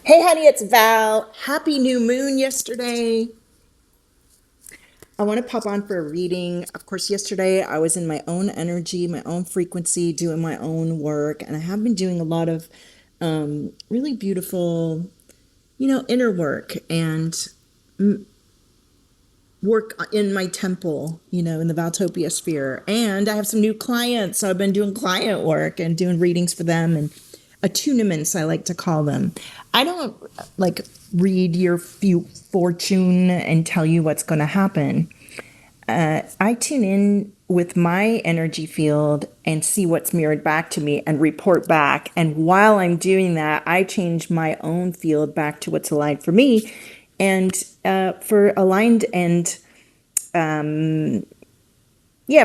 Hey, honey, it's Val. Happy new moon yesterday. I want to pop on for a reading. Of course, yesterday I was in my own energy, my own frequency, doing my own work, and I have been doing a lot of really beautiful, inner work and work in my temple, in the Valtopia sphere. And I have some new clients, so I've been doing client work and doing readings for them and attunements, I like to call them. I don't like read your fortune and tell you what's going to happen. I tune in with my energy field and see what's mirrored back to me and report back. And while I'm doing that, I change my own field back to what's aligned for me. And for aligned and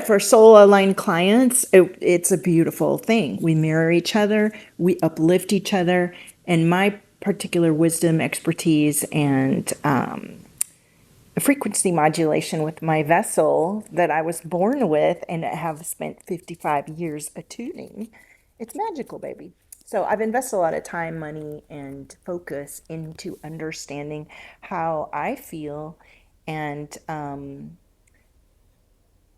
for soul aligned clients, it's a beautiful thing. We mirror each other, we uplift each other, and my particular wisdom, expertise, and frequency modulation with my vessel that I was born with and have spent 55 years attuning. It's magical, baby. So I've invested a lot of time, money, and focus into understanding how I feel and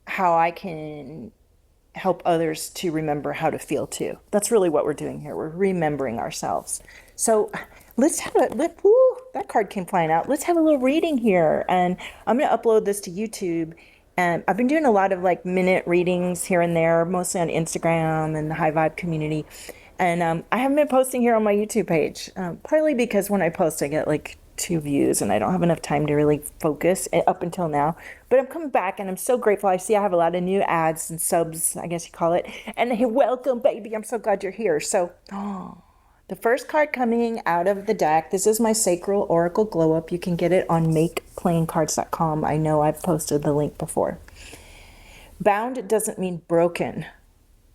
how I can help others to remember how to feel too. That's really what we're doing here. We're remembering ourselves. So let's have that card came flying out. Let's have a little reading here. And I'm going to upload this to YouTube. And I've been doing a lot of like minute readings here and there, mostly on Instagram and the High Vibe community. And I haven't been posting here on my YouTube page, partly because when I post, I get like 2 views and I don't have enough time to really focus up until now. But I'm coming back and I'm so grateful. I see I have a lot of new ads and subs, I guess you call it. And hey, welcome, baby. I'm so glad you're here. So, the first card coming out of the deck, this is my Sacral Oracle Glow Up. You can get it on makeplayingcards.com. I know I've posted the link before. Bound doesn't mean broken.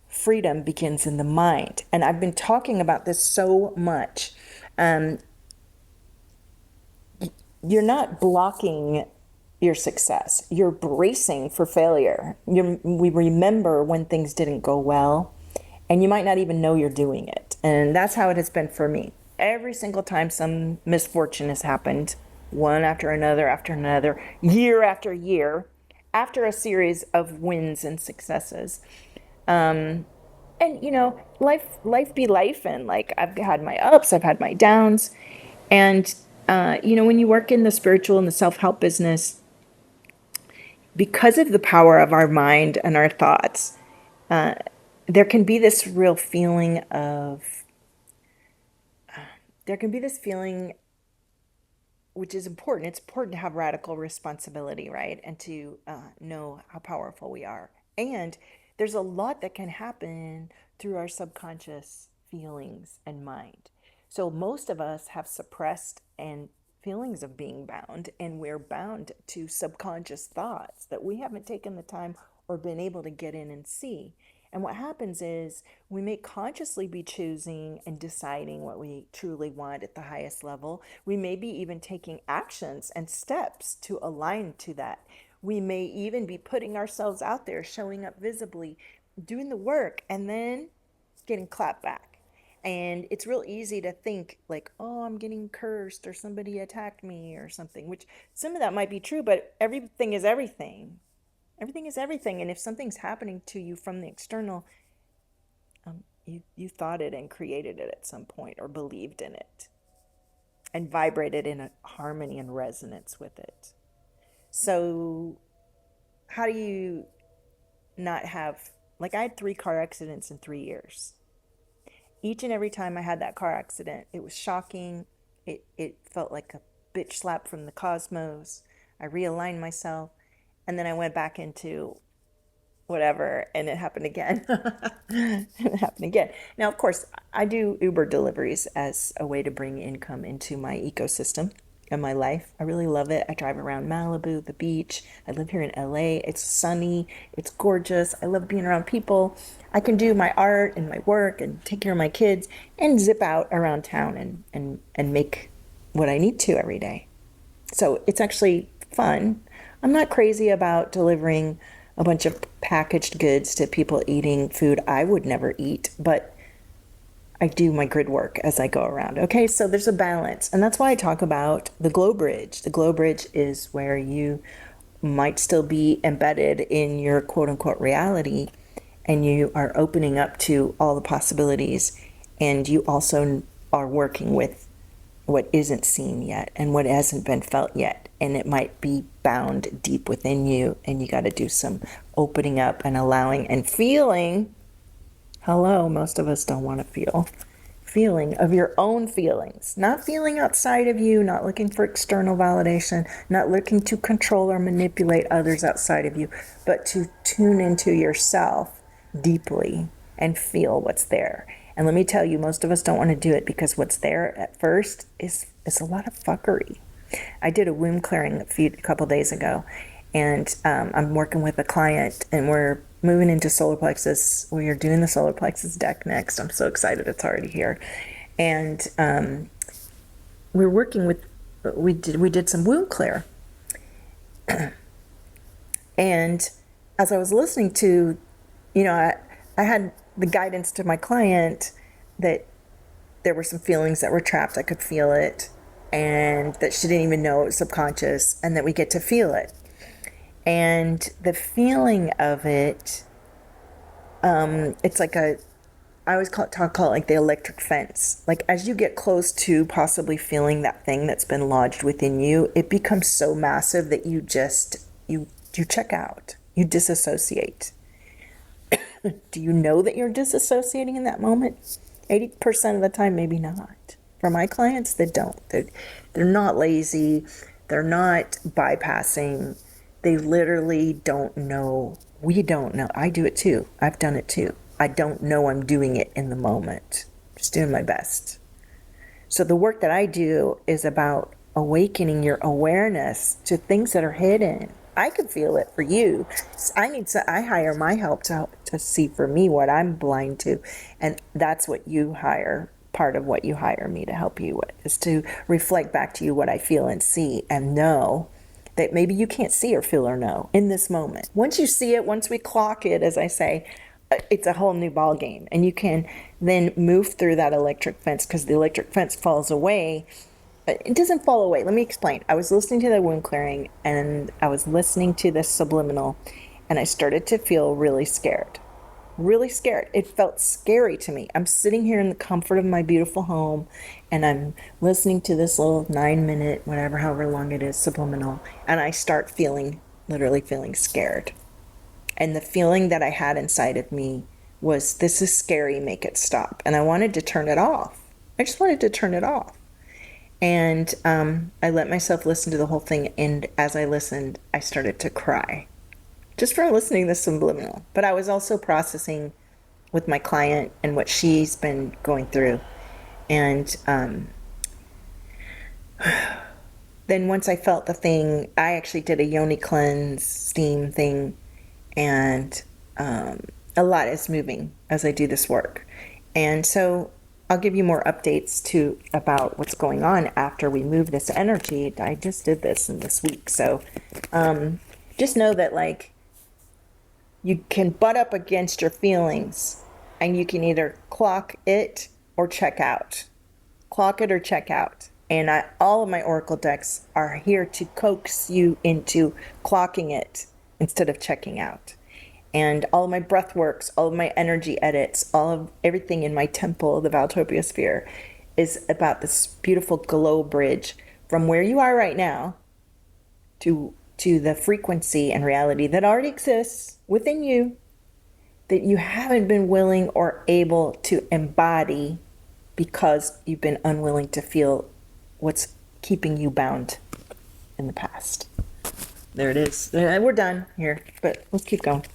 Freedom begins in the mind. And I've been talking about this so much. You're not blocking your success. You're bracing for failure. We remember when things didn't go well, and you might not even know you're doing it. And that's how it has been for me. Every single time some misfortune has happened, one after another, year after year, after a series of wins and successes. And life be life, and like I've had my ups, I've had my downs, and when you work in the spiritual and the self-help business, because of the power of our mind and our thoughts, there can be this real feeling of, there can be this feeling, which is important. It's important to have radical responsibility, right? And to know how powerful we are. And there's a lot that can happen through our subconscious feelings and mind. So most of us have suppressed and feelings of being bound, and we're bound to subconscious thoughts that we haven't taken the time or been able to get in and see. And what happens is we may consciously be choosing and deciding what we truly want at the highest level. We may be even taking actions and steps to align to that. We may even be putting ourselves out there, showing up visibly, doing the work, and then getting clapped back. And it's real easy to think like, oh, I'm getting cursed or somebody attacked me or something, which some of that might be true, but everything is everything. Everything is everything. And if something's happening to you from the external, you thought it and created it at some point or believed in it and vibrated in a harmony and resonance with it. So how do you not have, like I had 3 car accidents in 3 years. Each and every time I had that car accident, it was shocking. It felt like a bitch slap from the cosmos. I realigned myself, and then I went back into whatever, and it happened again. It happened again. Now, of course, I do Uber deliveries as a way to bring income into my ecosystem and my life. I really love it. I drive around Malibu, the beach. I live here in LA. It's sunny. It's gorgeous. I love being around people. I can do my art and my work and take care of my kids and zip out around town and make what I need to every day. So it's actually fun. I'm not crazy about delivering a bunch of packaged goods to people eating food I would never eat, but I do my grid work as I go around. Okay, so there's a balance. And that's why I talk about the glow bridge. The glow bridge is where you might still be embedded in your quote unquote reality, and you are opening up to all the possibilities. And you also are working with what isn't seen yet and what hasn't been felt yet. And it might be bound deep within you. And you got to do some opening up and allowing and feeling. Hello, most of us don't want to feel. Feeling of your own feelings, not feeling outside of you, not looking for external validation, not looking to control or manipulate others outside of you, but to tune into yourself deeply and feel what's there. And let me tell you, most of us don't want to do it because what's there at first is a lot of fuckery. I did a womb clearing a couple days ago, and I'm working with a client, and we're moving into solar plexus. We are doing the solar plexus deck next. I'm so excited, it's already here. And we're working with, we did some womb clear. And as I was listening to, I had the guidance to my client that there were some feelings that were trapped. I could feel it, and that she didn't even know it was subconscious, and that we get to feel it. And the feeling of it, it's like I always call it like the electric fence. Like as you get close to possibly feeling that thing that's been lodged within you, it becomes so massive that you check out, you disassociate. Do you know that you're disassociating in that moment? 80% of the time, maybe not. For my clients, they don't. They're not lazy. They're not bypassing. They literally don't know. We don't know. I do it too. I've done it too. I don't know I'm doing it in the moment. Just doing my best. So the work that I do is about awakening your awareness to things that are hidden. I can feel it for you. I hire my help to see for me what I'm blind to. And that's what you hire. Part of what you hire me to help you with is to reflect back to you what I feel and see and know that maybe you can't see or feel or know in this moment. Once you see it, once we clock it, as I say, it's a whole new ball game. And you can then move through that electric fence, because the electric fence falls away. It doesn't fall away. Let me explain. I was listening to the wound clearing, and I was listening to this subliminal, and I started to feel really scared. Really scared. It felt scary to me. I'm sitting here in the comfort of my beautiful home, and I'm listening to this little 9-minute, whatever, however long it is, subliminal, and I start literally feeling scared. And the feeling that I had inside of me was, this is scary, make it stop. And I wanted to turn it off. I just wanted to turn it off. And I let myself listen to the whole thing, and as I listened, I started to cry. Just from listening to the subliminal. But I was also processing with my client and what she's been going through. And then once I felt the thing, I actually did a yoni cleanse steam thing, and a lot is moving as I do this work. And so I'll give you more updates about what's going on after we move this energy. I just did this in this week. So just know that, like, you can butt up against your feelings, and you can either clock it or check out. Clock it or check out. And all of my oracle decks are here to coax you into clocking it instead of checking out. And all of my breath works, all of my energy edits, everything in my temple, the Valtopia sphere, is about this beautiful glow bridge from where you are right now to the frequency and reality that already exists within you, that you haven't been willing or able to embody because you've been unwilling to feel what's keeping you bound in the past. There it is. We're done here, but let's keep going.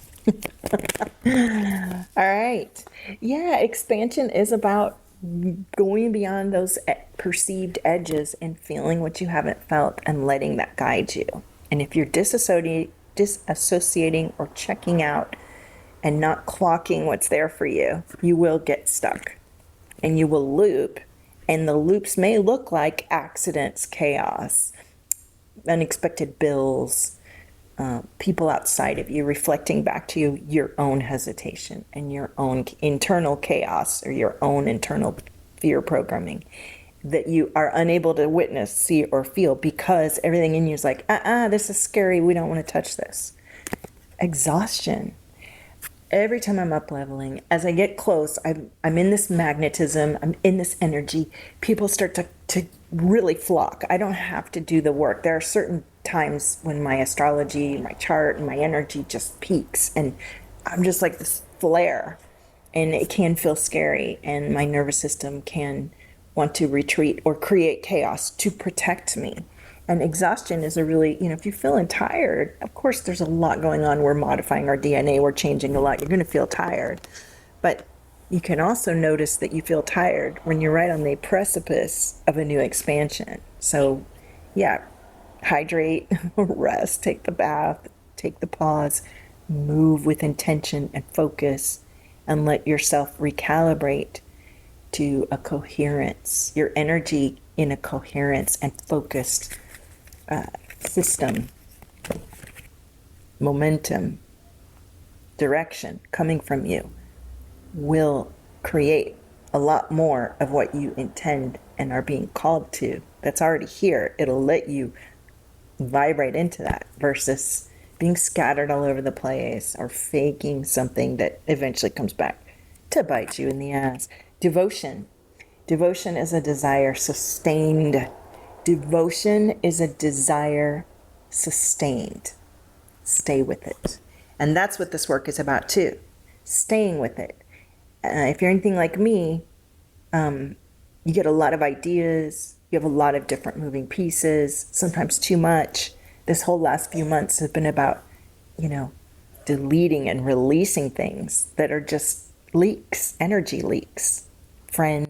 All right. Yeah, expansion is about going beyond those perceived edges and feeling what you haven't felt and letting that guide you. And if you're disassociating or checking out and not clocking what's there for you, you will get stuck and you will loop. And the loops may look like accidents, chaos, unexpected bills, people outside of you reflecting back to you your own hesitation and your own internal chaos or your own internal fear programming that you are unable to witness, see, or feel because everything in you is like, this is scary. We don't want to touch this. Exhaustion. Every time I'm up leveling, as I get close, I'm in this magnetism, I'm in this energy. People start to really flock. I don't have to do the work. There are certain times when my astrology, my chart, and my energy just peaks, and I'm just like this flare, and it can feel scary, and my nervous system can want to retreat or create chaos to protect me. And exhaustion is a really, if you're feeling tired, of course, there's a lot going on. We're modifying our DNA, we're changing a lot. You're going to feel tired. But you can also notice that you feel tired when you're right on the precipice of a new expansion. So, yeah, hydrate, rest, take the bath, take the pause, move with intention and focus, and let yourself recalibrate to a coherence, your energy in a coherence and focused system, momentum, direction coming from you will create a lot more of what you intend and are being called to. That's already here. It'll let you vibrate into that versus being scattered all over the place or faking something that eventually comes back to bite you in the ass. Devotion. Devotion is a desire sustained. Devotion is a desire sustained. Stay with it. And that's what this work is about too. Staying with it. If you're anything like me, you get a lot of ideas. You have a lot of different moving pieces, sometimes too much. This whole last few months have been about, deleting and releasing things that are just leaks, energy leaks. Friends.